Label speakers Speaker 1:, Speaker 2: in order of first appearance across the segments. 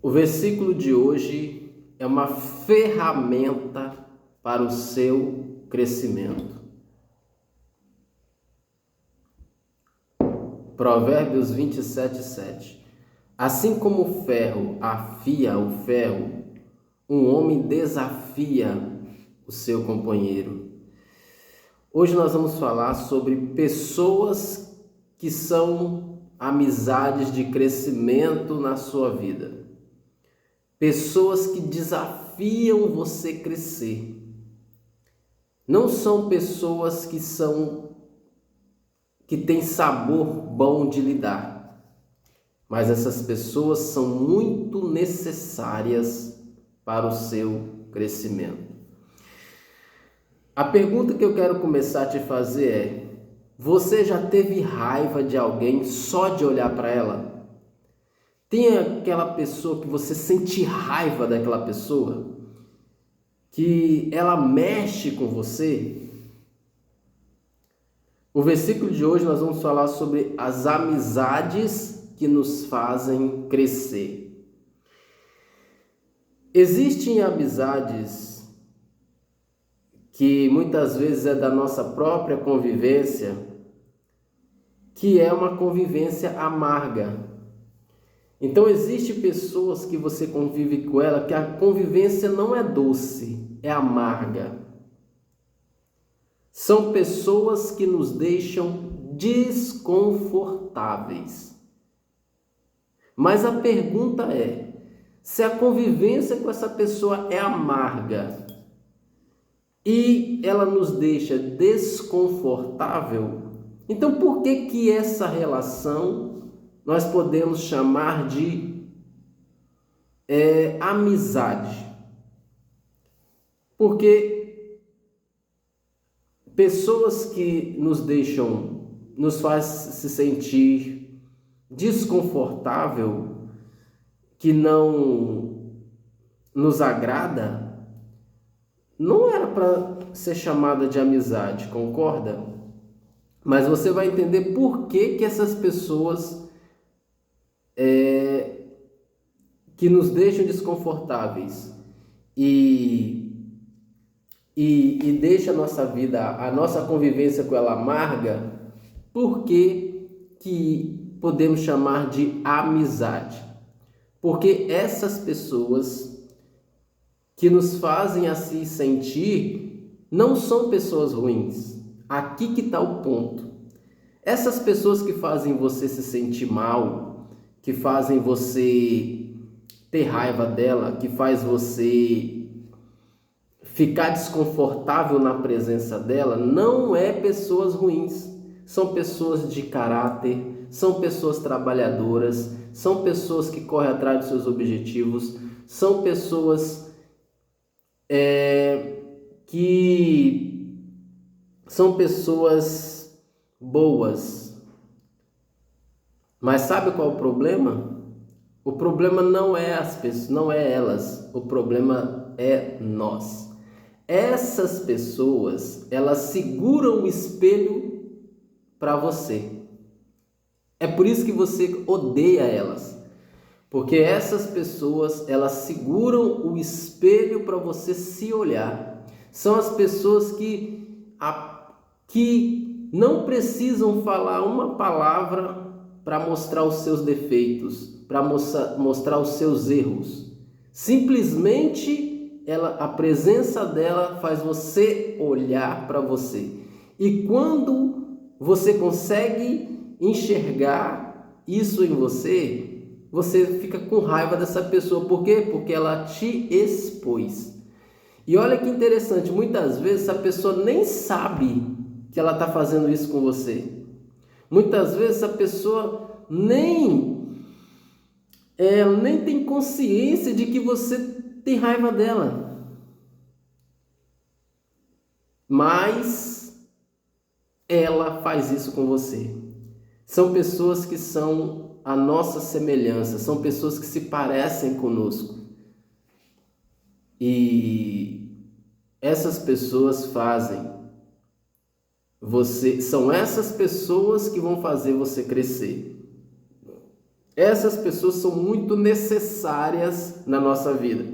Speaker 1: O versículo de hoje é uma ferramenta para o seu crescimento. Provérbios 27:7. Assim como o ferro afia o ferro, um homem desafia o seu companheiro. Hoje nós vamos falar sobre pessoas que são amizades de crescimento na sua vida. Pessoas que desafiam você a crescer. Não são pessoas que têm sabor bom de lidar, mas essas pessoas são muito necessárias para o seu crescimento. A pergunta que eu quero começar a te fazer é: você já teve raiva de alguém só de olhar para ela? Tem aquela pessoa que você sente raiva daquela pessoa? Que ela mexe com você? O versículo de hoje nós vamos falar sobre as amizades que nos fazem crescer. Existem amizades que muitas vezes é da nossa própria convivência, que é uma convivência amarga. Então existem pessoas que você convive com ela que a convivência não é doce, é amarga. São pessoas que nos deixam desconfortáveis. Mas a pergunta é: se a convivência com essa pessoa é amarga e ela nos deixa desconfortável, então por que essa relação nós podemos chamar de amizade? Porque pessoas que nos fazem se sentir desconfortável, que não nos agrada, não era para ser chamada de amizade, concorda? Mas você vai entender por que essas pessoas que nos deixam desconfortáveis e deixa a nossa vida, a nossa convivência com ela amarga, por que podemos chamar de amizade? Porque essas pessoas que nos fazem assim sentir não são pessoas ruins. Aqui que está o ponto. Essas pessoas que fazem você se sentir mal, que fazem você ter raiva dela, que faz você ficar desconfortável na presença dela, não é pessoas ruins. São pessoas de caráter, são pessoas trabalhadoras, são pessoas que correm atrás dos seus objetivos, são pessoas que são pessoas boas. Mas sabe qual é o problema? O problema não é as pessoas, não é elas, o problema é nós. Essas pessoas, elas seguram o espelho para você. É por isso que você odeia elas. Porque essas pessoas, elas seguram o espelho para você se olhar. São as pessoas que não precisam falar uma palavra para mostrar os seus defeitos, para mostrar os seus erros. Simplesmente a presença dela faz você olhar para você. E quando você consegue enxergar isso em você, você fica com raiva dessa pessoa. Por quê? Porque ela te expôs. E olha que interessante, muitas vezes essa pessoa nem sabe que ela está fazendo isso com você. Muitas vezes essa pessoa nem tem consciência de que você tem raiva dela. Mas ela faz isso com você. São pessoas que são a nossa semelhança, são pessoas que se parecem conosco. E essas pessoas são essas pessoas que vão fazer você crescer. Essas pessoas são muito necessárias na nossa vida.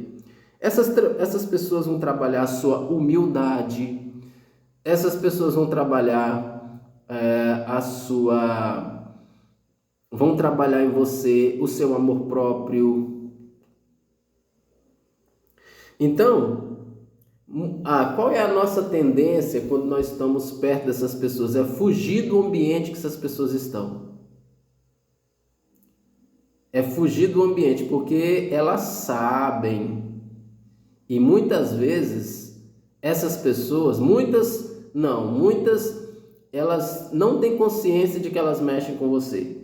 Speaker 1: Essas pessoas vão trabalhar a sua humildade, essas pessoas vão trabalhar vão trabalhar em você o seu amor próprio. Então, qual é a nossa tendência quando nós estamos perto dessas pessoas? É fugir do ambiente que essas pessoas estão. É fugir do ambiente, porque elas sabem. E muitas vezes, essas pessoas, muitas, elas não têm consciência de que elas mexem com você.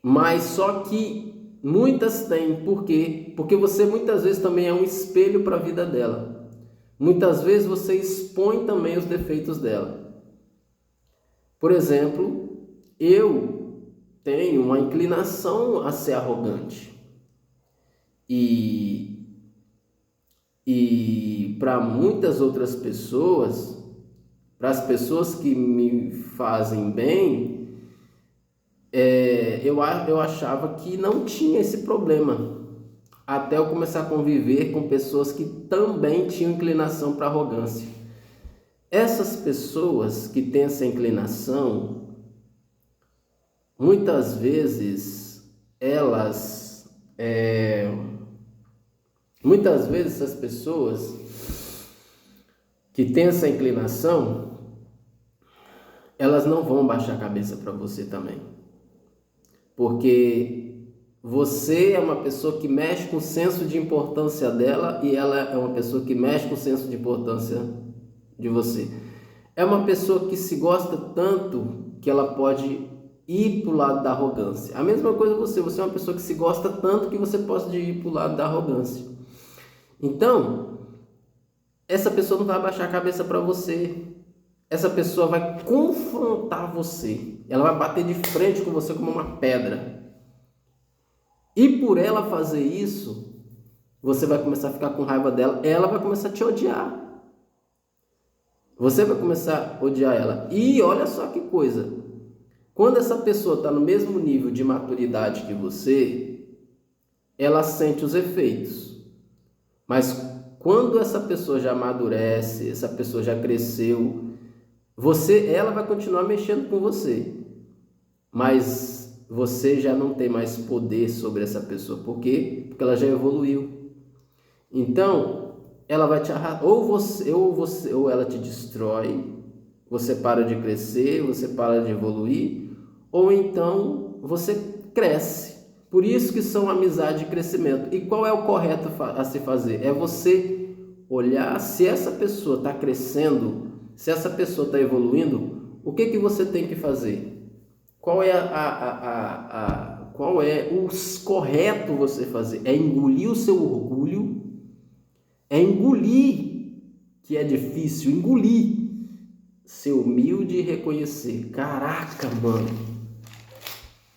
Speaker 1: Mas só que muitas têm. Por quê? Porque você muitas vezes também é um espelho para a vida dela. Muitas vezes você expõe também os defeitos dela. Por exemplo, eu tenho uma inclinação a ser arrogante. E para muitas outras pessoas, para as pessoas que me fazem bem, eu achava que não tinha esse problema, até eu começar a conviver com pessoas que também tinham inclinação para arrogância. Essas pessoas que têm essa inclinação, muitas vezes essas pessoas que têm essa inclinação, elas não vão baixar a cabeça para você também. Porque você é uma pessoa que mexe com o senso de importância dela e ela é uma pessoa que mexe com o senso de importância de você. É uma pessoa que se gosta tanto que ela pode ir para o lado da arrogância. A mesma coisa você é uma pessoa que se gosta tanto que você pode ir para o lado da arrogância. Então, essa pessoa não vai abaixar a cabeça para você. Essa pessoa vai confrontar você. Ela vai bater de frente com você como uma pedra. E por ela fazer isso, você vai começar a ficar com raiva dela. Ela vai começar a te odiar. Você vai começar a odiar ela. E olha só que coisa. Quando essa pessoa está no mesmo nível de maturidade que você, ela sente os efeitos. Mas quando essa pessoa já amadurece, essa pessoa já cresceu, ela vai continuar mexendo com você, mas você já não tem mais poder sobre essa pessoa. Por quê? Porque ela já evoluiu. Então, ela vai te arrastar, ou ela te destrói, você para de crescer, você para de evoluir, ou então você cresce. Por isso que são amizade e crescimento. E qual é o correto a se fazer? É você olhar se essa pessoa está crescendo, se essa pessoa está evoluindo, o que você tem que fazer? Qual é o correto você fazer? É engolir o seu orgulho? É engolir, que é difícil, engolir. Ser humilde e reconhecer. Caraca, mano,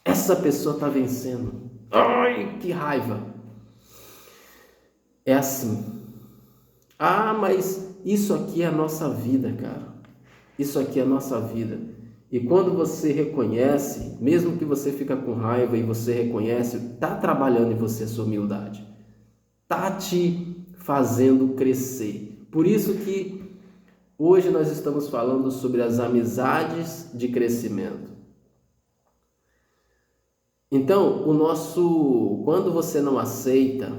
Speaker 1: essa pessoa está vencendo. Ai, que raiva. É assim. Mas isso aqui é a nossa vida, cara. Isso aqui é a nossa vida. E quando você reconhece, mesmo que você fica com raiva e você reconhece, está trabalhando em você a sua humildade. Está te fazendo crescer. Por isso que hoje nós estamos falando sobre as amizades de crescimento. Então, quando você não aceita,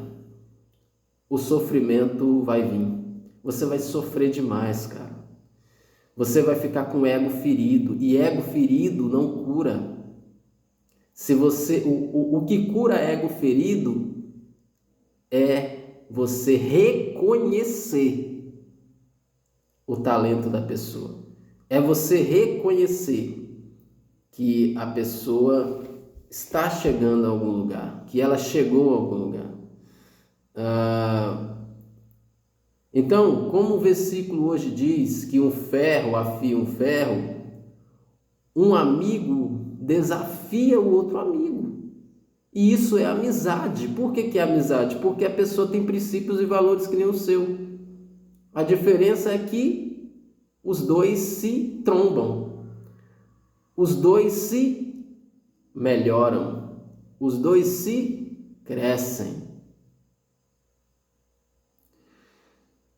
Speaker 1: o sofrimento vai vir. Você vai sofrer demais, cara. Você vai ficar com o ego ferido. E ego ferido não cura. O que cura ego ferido é você reconhecer o talento da pessoa. É você reconhecer que a pessoa está chegando a algum lugar, que ela chegou a algum lugar. Então, como o versículo hoje diz que um ferro afia um ferro, um amigo desafia o outro amigo. E isso é amizade. Por que é amizade? Porque a pessoa tem princípios e valores que nem o seu. A diferença é que os dois se trombam. Os dois se melhoram. os dois se crescem.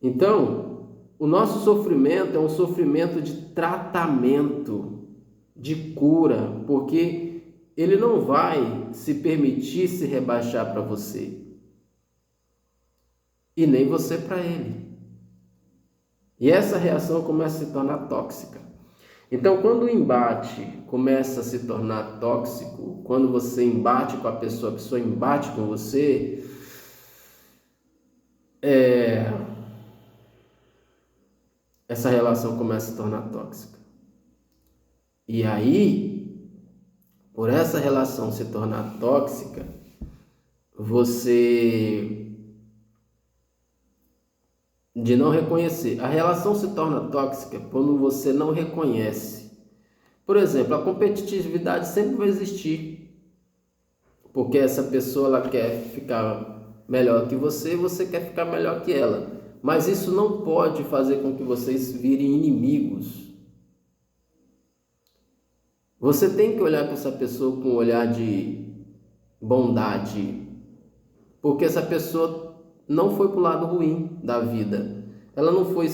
Speaker 1: Então, o nosso sofrimento é um sofrimento de tratamento, de cura, porque ele não vai se permitir se rebaixar para você. E nem você para ele. E essa reação começa a se tornar tóxica. Então, quando o embate começa a se tornar tóxico, quando você embate com a pessoa embate com você, essa relação começa a se tornar tóxica. E aí, por essa relação se tornar tóxica, você de não reconhecer. A relação se torna tóxica quando você não reconhece. Por exemplo, a competitividade sempre vai existir, porque essa pessoa ela quer ficar melhor que você e você quer ficar melhor que ela. Mas isso não pode fazer com que vocês virem inimigos. Você tem que olhar para essa pessoa com um olhar de bondade, porque essa pessoa não foi para o lado ruim da vida. Ela não foi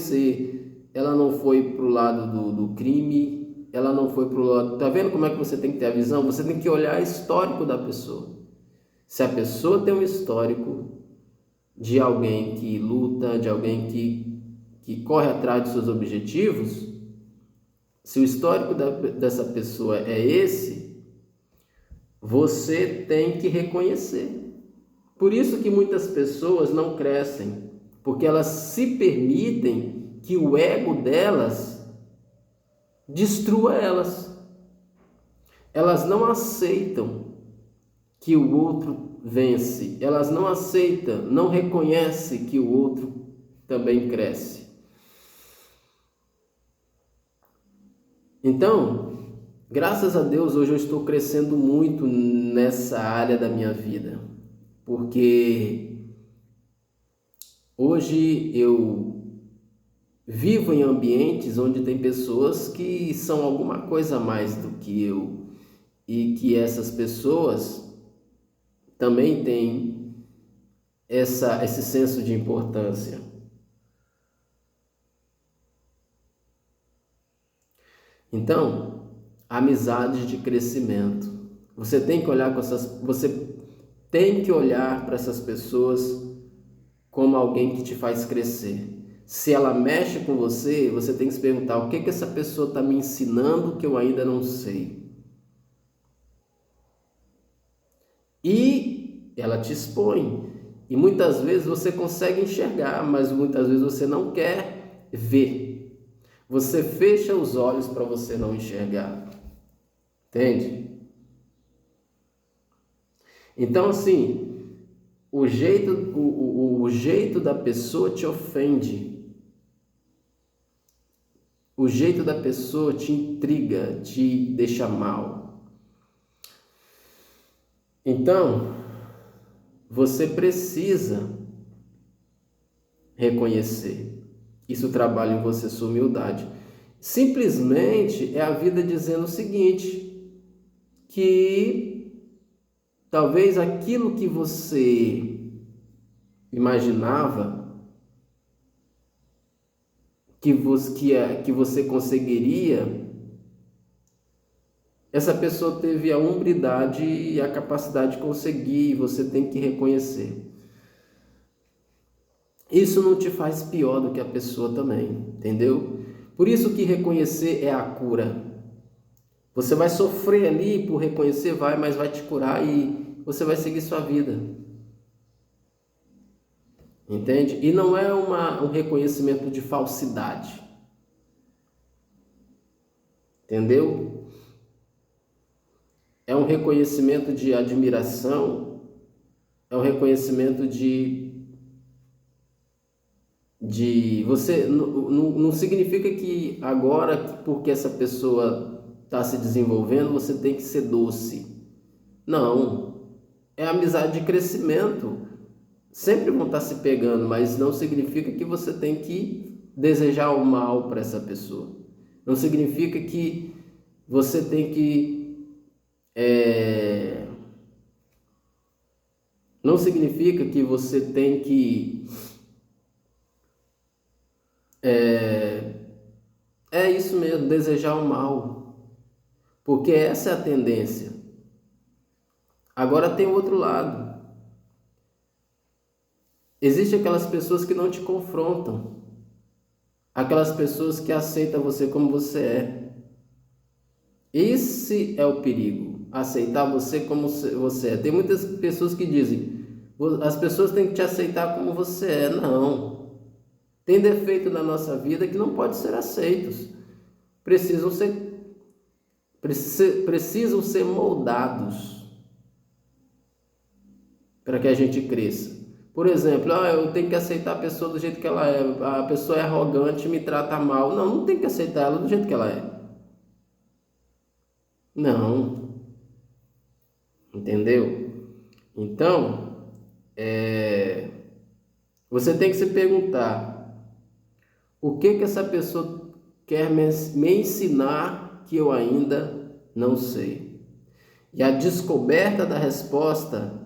Speaker 1: para o lado do crime, ela não foi para o lado... Tá vendo como é que você tem que ter a visão? Você tem que olhar o histórico da pessoa. Se a pessoa tem um histórico de alguém que luta, de alguém que corre atrás dos seus objetivos, se o histórico dessa pessoa é esse, você tem que reconhecer. Por isso que muitas pessoas não crescem, porque elas se permitem que o ego delas destrua elas. Elas não aceitam que o outro vence, elas não aceitam, não reconhecem que o outro também cresce. Então, graças a Deus, hoje eu estou crescendo muito nessa área da minha vida, porque hoje eu vivo em ambientes onde tem pessoas que são alguma coisa a mais do que eu, e que essas pessoas também têm esse senso de importância. Então, amizade de crescimento. Você tem que olhar para essas pessoas como alguém que te faz crescer. Se ela mexe com você, você tem que se perguntar: o que essa pessoa está me ensinando que eu ainda não sei? E ela te expõe. E muitas vezes você consegue enxergar, mas muitas vezes você não quer ver. Você fecha os olhos para você não enxergar. Entende? Então, assim, o jeito da pessoa te ofende. O jeito da pessoa te intriga, te deixa mal. Então, você precisa reconhecer. Isso trabalha em você sua humildade. Simplesmente é a vida dizendo o seguinte, que talvez aquilo que você imaginava que você conseguiria, essa pessoa teve a hombridade e a capacidade de conseguir, e você tem que reconhecer. Isso não te faz pior do que a pessoa também, entendeu? Por isso que reconhecer é a cura. Você vai sofrer ali por reconhecer, mas vai te curar e você vai seguir sua vida. Entende? E não é um reconhecimento de falsidade. Entendeu? É um reconhecimento de admiração, é um reconhecimento de você não significa que agora, porque essa pessoa está se desenvolvendo, você tem que ser doce. Não, é amizade de crescimento. Sempre vão estar se pegando, mas não significa que você tem que desejar o mal para essa pessoa. Não significa que você tem que Não significa que você tem que é isso mesmo, desejar o mal, porque essa é a tendência. Agora tem o outro lado. Existem aquelas pessoas que não te confrontam, aquelas pessoas que aceitam você como você é. Esse é o perigo, aceitar você como você é. Tem muitas pessoas que dizem, as pessoas têm que te aceitar como você é. Não. Tem defeito na nossa vida que não pode ser aceitos. Precisam ser moldados para que a gente cresça. Por exemplo, eu tenho que aceitar a pessoa do jeito que ela é. A pessoa é arrogante, me trata mal. Não, não tem que aceitar ela do jeito que ela é. Não. Entendeu? Então, você tem que se perguntar: o que essa pessoa quer me ensinar que eu ainda não sei? E a descoberta da resposta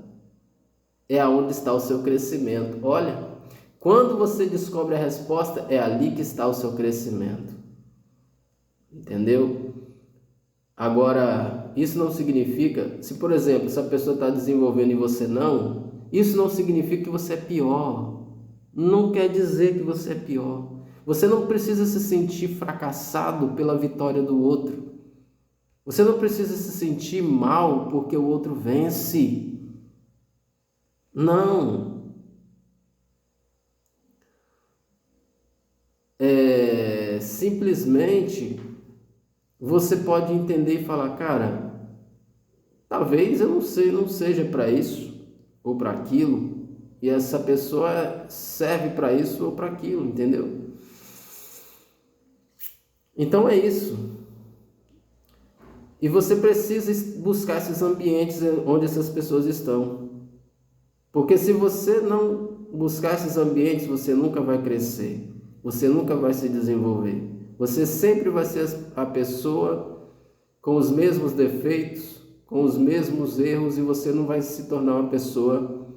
Speaker 1: é aonde está o seu crescimento. Olha, quando você descobre a resposta, é ali que está o seu crescimento. Entendeu? Agora, isso não significa, se por exemplo, essa pessoa está desenvolvendo e você não, isso não significa que você é pior. Não quer dizer que você é pior. Você não precisa se sentir fracassado pela vitória do outro. Você não precisa se sentir mal porque o outro vence. Não. Simplesmente você pode entender e falar, cara, talvez eu não seja para isso ou para aquilo, e essa pessoa serve para isso ou para aquilo, entendeu? Então é isso. E você precisa buscar esses ambientes onde essas pessoas estão. Porque se você não buscar esses ambientes, você nunca vai crescer. Você nunca vai se desenvolver. Você sempre vai ser a pessoa com os mesmos defeitos, com os mesmos erros, e você não vai se tornar uma pessoa...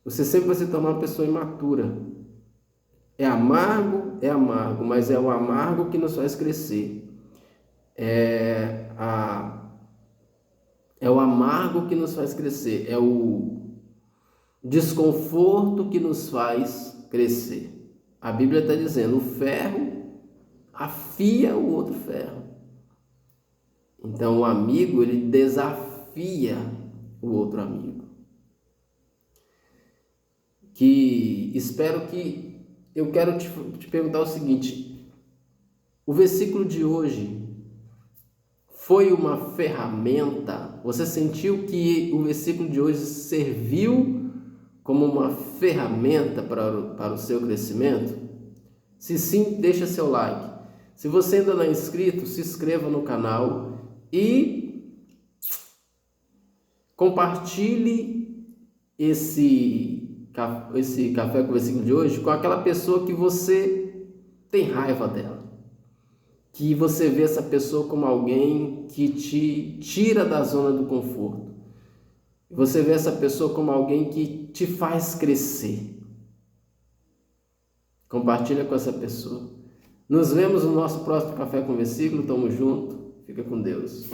Speaker 1: Você sempre vai se tornar uma pessoa imatura. É amargo, mas é o amargo que nos faz crescer. É o amargo que nos faz crescer. É o desconforto que nos faz crescer. A Bíblia está dizendo, o ferro afia o outro ferro. Então o amigo, ele desafia o outro amigo. Eu quero te perguntar o seguinte: o versículo de hoje foi uma ferramenta? Você sentiu que o versículo de hoje serviu como uma ferramenta para o seu crescimento? Se sim, deixa seu like. Se você ainda não é inscrito, se inscreva no canal e compartilhe esse café com o versículo de hoje com aquela pessoa que você tem raiva dela, que você vê essa pessoa como alguém que te tira da zona do conforto, você vê essa pessoa como alguém que te faz crescer. Compartilha com essa pessoa. Nos vemos no nosso próximo Café com Versículo. Tamo junto. Fica com Deus.